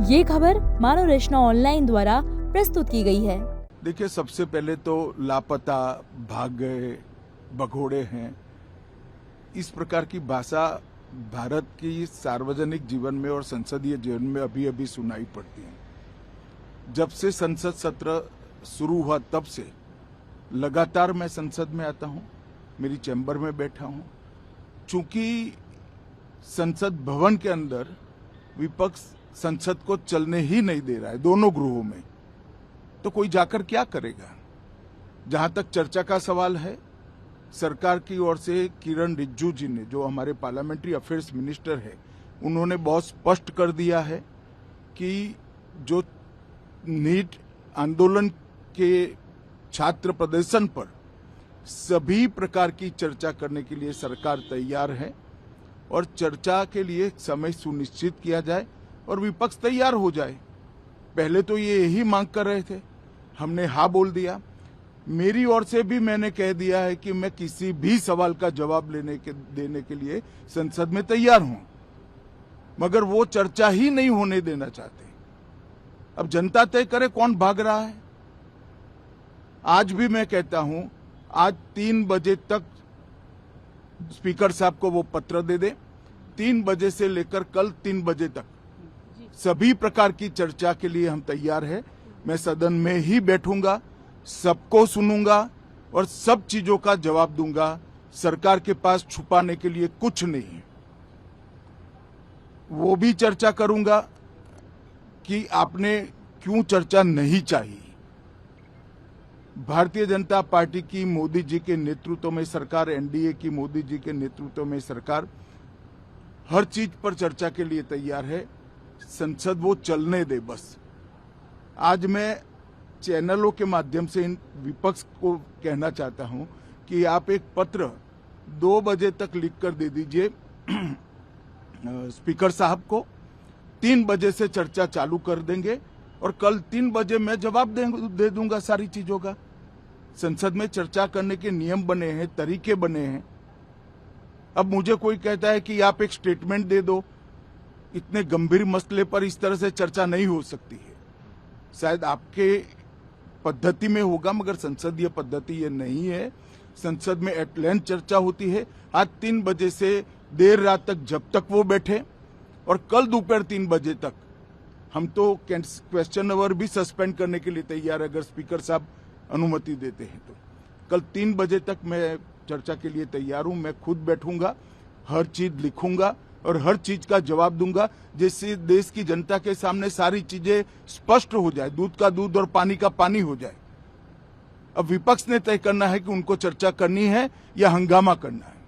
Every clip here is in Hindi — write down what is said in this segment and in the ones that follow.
ये खबर मानव रचना ऑनलाइन द्वारा प्रस्तुत की गई है। देखिए, सबसे पहले तो लापता, भाग गए, भगोड़े हैं, इस प्रकार की भाषा भारत की सार्वजनिक जीवन में और संसदीय जीवन में अभी अभी सुनाई पड़ती है। जब से संसद सत्र शुरू हुआ तब से लगातार मैं संसद में आता हूं, मेरी चैम्बर में बैठा हूं। चूंकि संसद भवन के अंदर विपक्ष संसद को चलने ही नहीं दे रहा है, दोनों गृहों में, तो कोई जाकर क्या करेगा। जहां तक चर्चा का सवाल है, सरकार की ओर से किरण रिजिजू जी ने, जो हमारे पार्लियामेंट्री अफेयर्स मिनिस्टर है, उन्होंने बहुत स्पष्ट कर दिया है कि जो नीट आंदोलन के छात्र प्रदर्शन पर सभी प्रकार की चर्चा करने के लिए सरकार तैयार है और चर्चा के लिए समय सुनिश्चित किया जाए और विपक्ष तैयार हो जाए। पहले तो ये यही मांग कर रहे थे, हमने हाँ बोल दिया। मेरी ओर से भी मैंने कह दिया है कि मैं किसी भी सवाल का जवाब देने के लिए संसद में तैयार हूं, मगर वो चर्चा ही नहीं होने देना चाहते। अब जनता तय करे कौन भाग रहा है। आज भी मैं कहता हूं, आज 3 बजे तक स्पीकर साहब को वो पत्र दे दे। 3 बजे से लेकर कल 3 बजे तक सभी प्रकार की चर्चा के लिए हम तैयार हैं। मैं सदन में ही बैठूंगा, सबको सुनूंगा और सब चीजों का जवाब दूंगा। सरकार के पास छुपाने के लिए कुछ नहीं है। वो भी चर्चा करूंगा कि आपने क्यों चर्चा नहीं चाहिए। भारतीय जनता पार्टी की मोदी जी के नेतृत्व में सरकार, एनडीए की मोदी जी के नेतृत्व में सरकार हर चीज पर चर्चा के लिए तैयार है। संसद वो चलने दे बस। आज मैं चैनलों के माध्यम से इन विपक्ष को कहना चाहता हूं कि आप एक पत्र 2 बजे तक लिख कर दे दीजिए स्पीकर साहब को। 3 बजे से चर्चा चालू कर देंगे और कल 3 बजे मैं जवाब दे दूंगा सारी चीजों का। संसद में चर्चा करने के नियम बने हैं, तरीके बने हैं। अब मुझे कोई कहता है कि आप एक स्टेटमेंट दे दो, इतने गंभीर मसले पर इस तरह से चर्चा नहीं हो सकती है। शायद आपके पद्धति में होगा, मगर संसदीय पद्धति ये नहीं है। संसद में एट लेंथ चर्चा होती है। आज 3 बजे से देर रात तक, जब तक वो बैठे, और कल दोपहर 3 बजे तक हम तो क्वेश्चन आवर भी सस्पेंड करने के लिए तैयार है, अगर स्पीकर साहब अनुमति देते हैं तो। कल 3 बजे तक मैं चर्चा के लिए तैयार हूं। मैं खुद बैठूंगा, हर चीज लिखूंगा और हर चीज का जवाब दूंगा, जिससे देश की जनता के सामने सारी चीजें स्पष्ट हो जाए, दूध का दूध और पानी का पानी हो जाए। अब विपक्ष ने तय करना है कि उनको चर्चा करनी है या हंगामा करना है।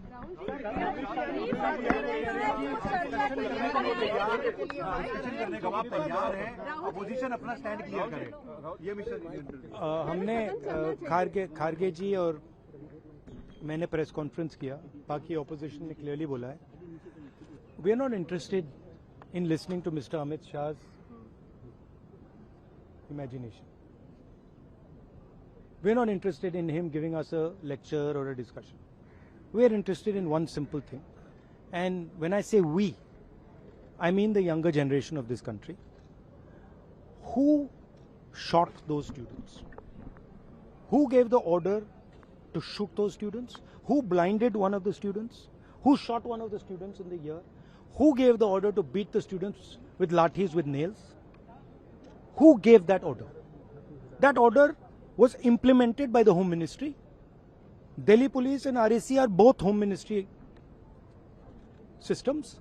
अपोजिशन अपना स्टैंड क्लियर करे। ये मिस्टर हमने खारगे जी और मैंने प्रेस कॉन्फ्रेंस किया, बाकी ऑपोजिशन ने क्लियरली बोला है, we are not interested in listening to mister Amit Shah imagination. We are not interested in him giving us a lecture or a discussion. We are interested in one simple thing. And when I say we, I mean the younger generation of this country. Who shot those students? Who gave the order to shoot those students? Who blinded one of the students? Who shot one of the students in the ear? Who gave the order to beat the students with lathis, with nails? Who gave that order? That order was implemented by the Home Ministry. Delhi Police and RAC are both Home Ministry systems.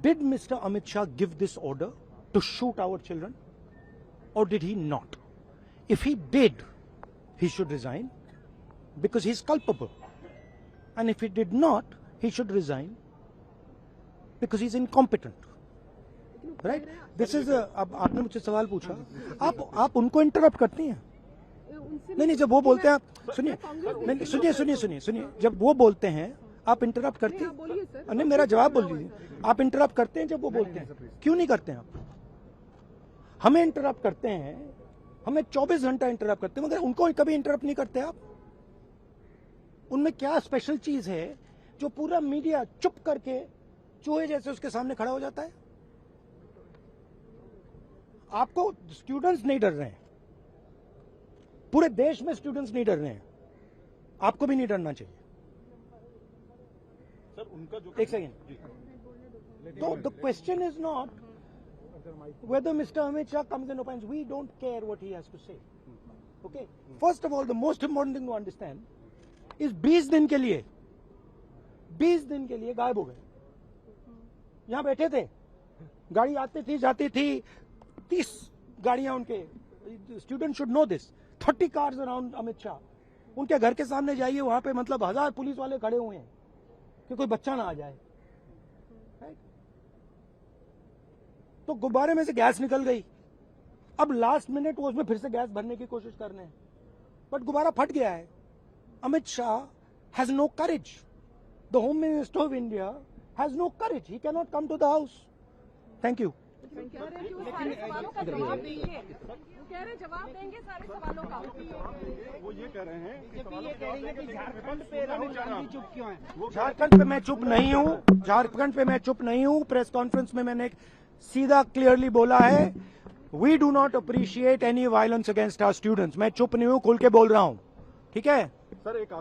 Did Mr. Amit Shah give this order to shoot our children, or did he not? If he did, he should resign because he is culpable. And if he did not, he should resign because he is incompetent. Right, this is. अब आपने मुझसे सवाल पूछा, आप उनको इंटरप्ट करती हैं। नहीं, जब वो बोलते हैं आप सुनिए, जब वो बोलते हैं आप इंटरप्ट करते हैं। नहीं, मेरा जवाब बोल लीजिए। आप इंटरप्ट करते हैं जब वो बोलते हैं, क्यों नहीं करते हैं आप? हमें इंटरप्ट करते हैं, हमें 24 घंटा इंटरप्ट करते हैं, मगर उनको कभी इंटरप्ट नहीं करते आप। उनमें क्या स्पेशल चीज है जो पूरा मीडिया चुप करके चूहे जैसे उसके सामने खड़ा हो जाता है? आपको स्टूडेंट्स नहीं डर रहे हैं, पूरे देश में स्टूडेंट्स नहीं डर रहे हैं, आपको भी नहीं डरना चाहिए। सर उनका जो एक सेकेंड, तो the question is not whether Mr. Amit Shah comes and opines. We don't care what he has to say. Okay? First of all, the most important thing to understand is 20 दिन के लिए गायब हो गए। यहां बैठे थे, गाड़ी आती थी जाती थी, 30 गाड़ियां उनके, student should know this, 30 cars around Amit Shah. उनके घर के सामने जाइए, वहां पे मतलब 1000 पुलिस वाले खड़े हुए हैं कि कोई बच्चा ना आ जाए। तो गुब्बारे में से गैस निकल गई, अब लास्ट मिनट वो उसमें फिर से गैस भरने की कोशिश कर रहे हैं, बट गुब्बारा फट गया है। Amit Shah has no courage, the home minister of India has no courage, he can not come to the house. Thank you. जवाब देंगे सारे सवालों का। वो ये कह रहे हैं कि झारखंड पे राहुल गांधी चुप क्यों है? झारखंड पे मैं चुप नहीं हूं, झारखंड पे मैं चुप नहीं हूं। प्रेस कॉन्फ्रेंस में मैंने सीधा क्लियरली बोला है, we do not appreciate any violence against our students. मैं चुप नहीं हूं, खुल के बोल रहा हूं, ठीक है। सर एक